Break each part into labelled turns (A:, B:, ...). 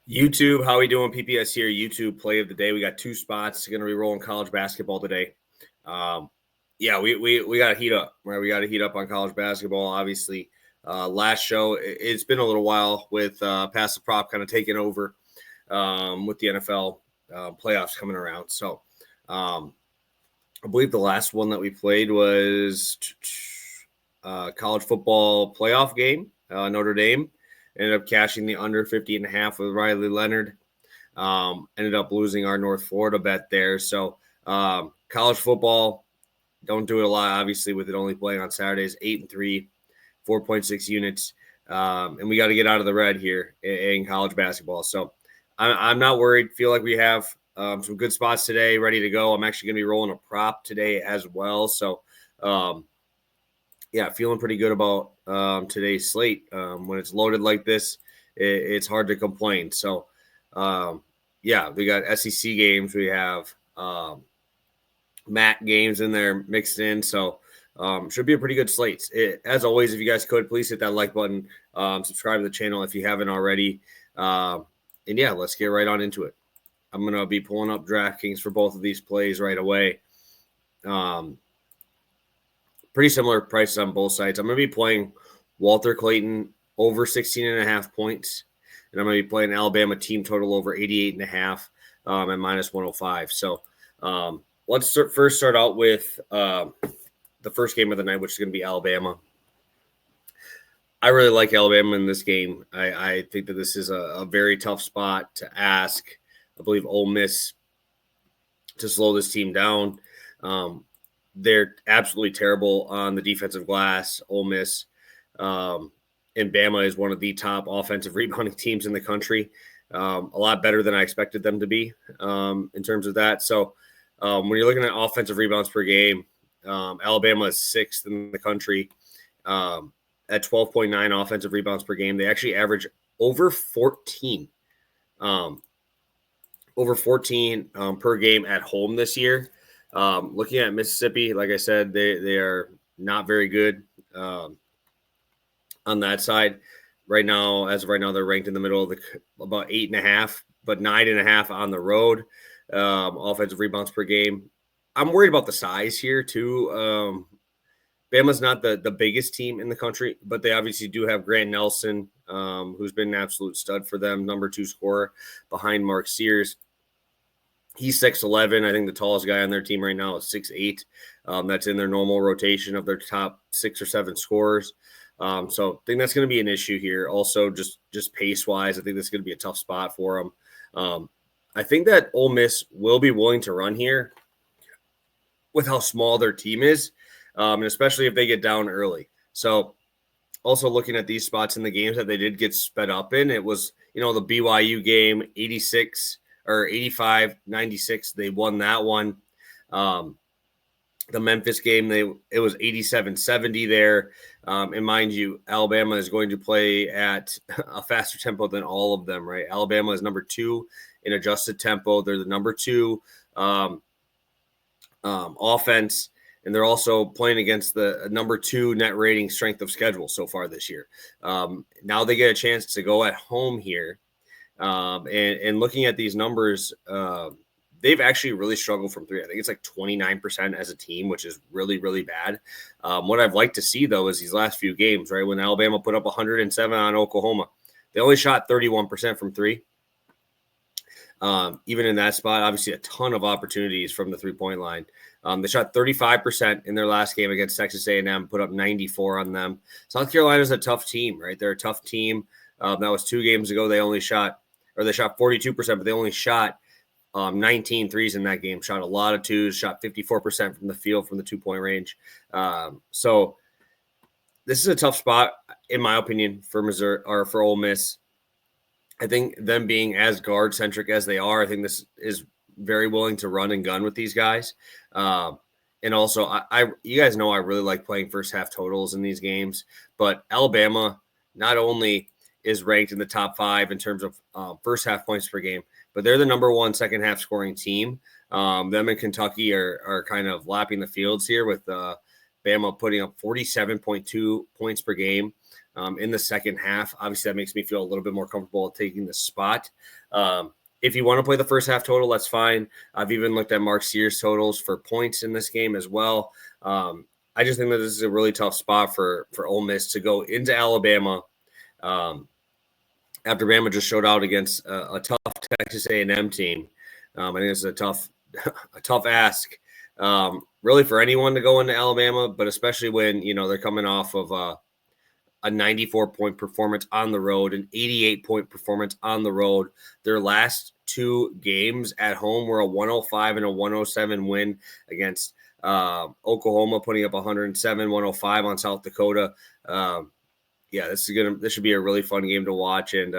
A: YouTube, how we doing? PPS here. YouTube play of the day. We got two spots. Going to be rolling college basketball today. We got to heat up, right? We got to heat up on college basketball. Obviously, last show it's been a little while with Pass the Prop kind of taking over with the NFL playoffs coming around. So, I believe the last one that we played was college football playoff game. Notre Dame ended up cashing the under 50.5 with Riley Leonard. Ended up losing our North Florida bet there. So college football, don't do it a lot, obviously, with it only playing on Saturdays. 8-3, 4.6 units. And we got to get out of the red here in college basketball. So I'm not worried. Feel like we have some good spots today ready to go. I'm actually going to be rolling a prop today as well. So, feeling pretty good about today's slate. When it's loaded like this, it's hard to complain. So, we got SEC games. We have MAC games in there mixed in. So, should be a pretty good slate. As always, if you guys could, please hit that like button. Subscribe to the channel if you haven't already. Let's get right on into it. I'm going to be pulling up DraftKings for both of these plays right away. Pretty similar prices on both sides. I'm going to be playing Walter Clayton over 16.5 points. And I'm going to be playing Alabama team total over 88.5 at minus 105. So let's first start out with the first game of the night, which is going to be Alabama. I really like Alabama in this game. I think that this is a very tough spot to ask. I believe Ole Miss to slow this team down. They're absolutely terrible on the defensive glass, Ole Miss. And Bama is one of the top offensive rebounding teams in the country. A lot better than I expected them to be in terms of that. So when you're looking at offensive rebounds per game, Alabama is sixth in the country at 12.9 offensive rebounds per game. They actually average over 14. Per game at home this year. Looking at Mississippi, like I said, they are not very good on that side. As of right now, they're ranked in the middle of about 8.5, but 9.5 on the road. Offensive rebounds per game. I'm worried about the size here too. Bama's not the biggest team in the country, but they obviously do have Grant Nelson, who's been an absolute stud for them, number 2 scorer behind Mark Sears. He's 6'11". I think the tallest guy on their team right now is 6'8". That's in their normal rotation of their top 6 or 7 scorers. So I think that's going to be an issue here. Also, just pace-wise, I think this is going to be a tough spot for them. I think that Ole Miss will be willing to run here with how small their team is, and especially if they get down early. So also looking at these spots in the games that they did get sped up in, it was, the BYU game, 85-96. They won that one. The Memphis game, it was 87-70 there. And mind you, Alabama is going to play at a faster tempo than all of them, right? Alabama is number 2 in adjusted tempo. They're the number 2 offense, and they're also playing against the number 2 net rating strength of schedule so far this year. Now they get a chance to go at home here. And looking at these numbers, they've actually really struggled from 3. I think it's like 29% as a team, which is really, really bad. What I've liked to see, though, is these last few games, right? When Alabama put up 107 on Oklahoma, they only shot 31% from 3. Even in that spot, obviously a ton of opportunities from the 3-point line. They shot 35% in their last game against Texas A&M, put up 94 on them. South Carolina's a tough team, right? They're a tough team. That was 2 games ago. They shot 42%, but they only shot 19 threes in that game. Shot a lot of 2s, shot 54% from the field from the 2-point range. So this is a tough spot, in my opinion, for Missouri or for Ole Miss. I think them being as guard centric as they are, I think this is very willing to run and gun with these guys. And also, you guys know I really like playing first half totals in these games, but Alabama not only is ranked in the top 5 in terms of first half points per game, but they're the number 1 second half scoring team. Them and Kentucky are kind of lapping the fields here with Bama putting up 47.2 points per game. in the second half. Obviously, that makes me feel a little bit more comfortable taking the spot. If you want to play the first half total, that's fine. I've even looked at Mark Sears totals for points in this game as well. I just think that this is a really tough spot for Ole Miss to go into Alabama after Bama just showed out against a tough Texas A&M team. I think it's a tough ask, really, for anyone to go into Alabama, but especially when they're coming off of a 94-point performance on the road, an 88-point performance on the road. Their last two games at home were a 105 and a 107 win against Oklahoma, putting up 107, 105 on South Dakota. This should be a really fun game to watch. And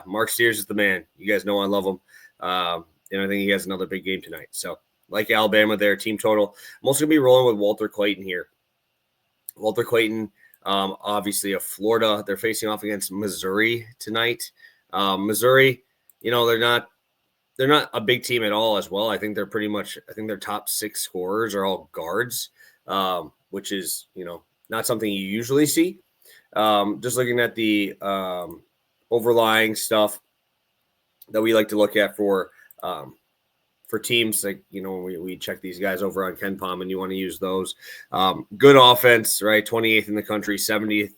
A: Mark Sears is the man. You guys know I love him. And I think he has another big game tonight. So like Alabama there, team total. I'm also going to be rolling with Walter Clayton here. Walter Clayton, obviously of Florida. They're facing off against Missouri tonight. Missouri, they're not a big team at all as well. I think their top six scorers are all guards, which is, not something you usually see. Just looking at the overlying stuff that we like to look at for teams, like, when we check these guys over on KenPom and you want to use those. Good offense, right? 28th in the country, 70th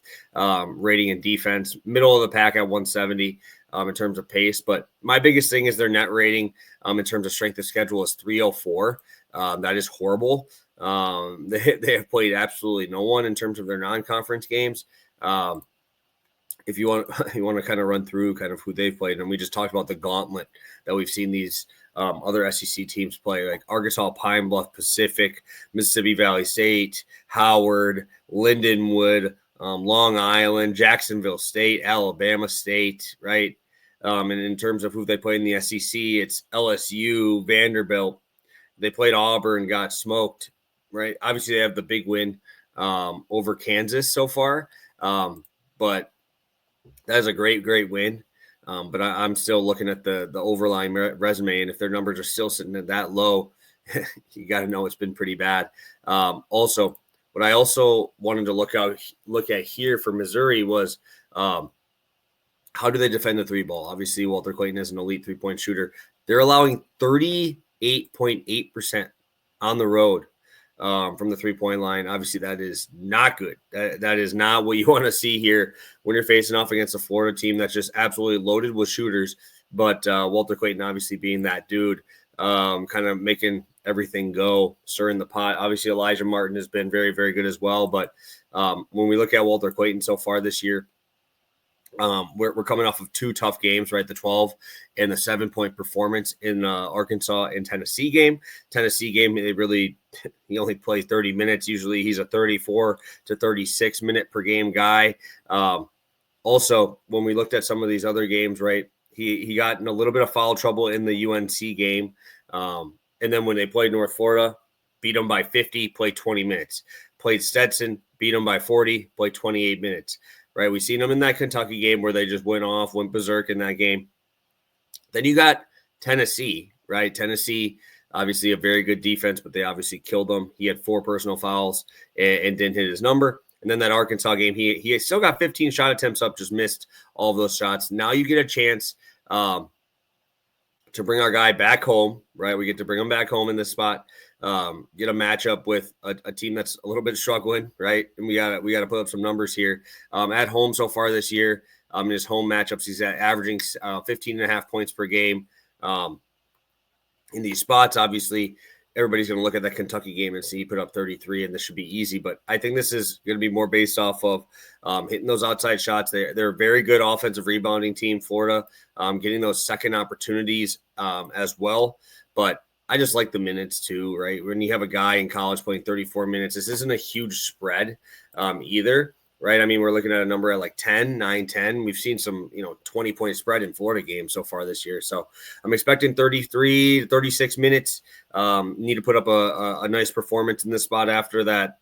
A: rating in defense, middle of the pack at 170 in terms of pace. But my biggest thing is their net rating in terms of strength of schedule is 304. That is horrible. They have played absolutely no one in terms of their non-conference games. If you want to kind of run through kind of who they've played, and we just talked about the gauntlet that we've seen these other SEC teams play, like Arkansas, Pine Bluff, Pacific, Mississippi Valley State, Howard, Lindenwood, Long Island, Jacksonville State, Alabama State, right? And in terms of who they played in the SEC, it's LSU, Vanderbilt. They played Auburn, got smoked, right? Obviously, they have the big win over Kansas so far, but that is a great win. But I'm still looking at the overlying resume, and if their numbers are still sitting at that low, you got to know it's been pretty bad. Also, what I also wanted to look at here for Missouri was how do they defend the three ball? Obviously, Walter Clayton is an elite 3-point shooter. They're allowing 38.8% on the road from the 3-point line. Obviously, that is not good. That is not what you want to see here when you're facing off against a Florida team that's just absolutely loaded with shooters. But Walter Clayton, obviously being that dude, kind of making everything go, stirring the pot. Obviously, Elijah Martin has been very, very good as well. But when we look at Walter Clayton so far this year, we're coming off of two tough games, right? The 12 and the 7-point performance in Arkansas and Tennessee game. Tennessee game, he only plays 30 minutes. Usually he's a 34 to 36 minute per game guy. Also, when we looked at some of these other games, right, he got in a little bit of foul trouble in the UNC game. And then when they played North Florida, beat them by 50, played 20 minutes. Played Stetson, beat them by 40, played 28 minutes. Right, we seen them in that Kentucky game where they just went berserk in that game. Then you got Tennessee, right? Tennessee, obviously a very good defense, but they obviously killed them. He had 4 personal fouls and didn't hit his number. And then that Arkansas game, he still got 15 shot attempts up, just missed all of those shots. Now you get a chance to bring our guy back home, right? We get to bring him back home in this spot. Get a matchup with a team that's a little bit struggling, right? And we got to put up some numbers here. At home so far this year, in his home matchups, he's averaging 15.5 points per game. In these spots, obviously, everybody's going to look at that Kentucky game and see he put up 33, and this should be easy. But I think this is going to be more based off of hitting those outside shots. They're a very good offensive rebounding team, Florida, getting those second opportunities as well. But I just like the minutes too, right? When you have a guy in college playing 34 minutes, this isn't a huge spread either, right? I mean, we're looking at a number at like 9, 10. We've seen some, 20-point spread in Florida games so far this year. So I'm expecting 33 to 36 minutes. Need to put up a nice performance in this spot after that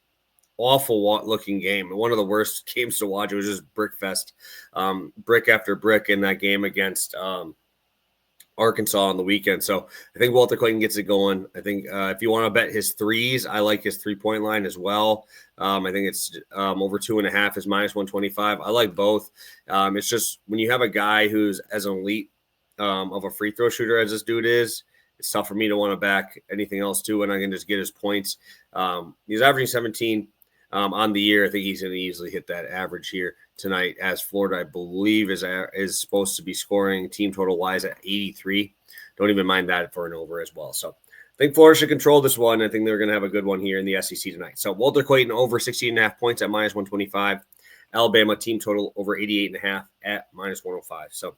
A: awful looking game. One of the worst games to watch. It was just brick fest, brick after brick in that game against Arkansas on the weekend. So I think Walter Clayton gets it going. I think if you want to bet his threes, I like his 3-point line as well. I think it's over 2.5 is -125. I like both. It's just when you have a guy who's as elite of a free throw shooter as this dude is, it's tough for me to want to back anything else too. And I can just get his points. He's averaging 17 on the year. I think he's going to easily hit that average here tonight, as Florida, I believe, is supposed to be scoring team total wise at 83. Don't even mind that for an over as well. So I think Florida should control this one. I think they're going to have a good one here in the SEC tonight. So Walter Clayton over 16.5 points at -125. Alabama team total over 88.5 at -105. So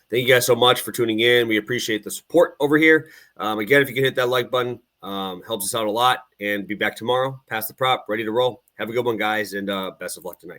A: thank you guys so much for tuning in. We appreciate the support over here. Again, if you can hit that like button, helps us out a lot. And be back tomorrow. Pass the prop, ready to roll. Have a good one, guys, and best of luck tonight.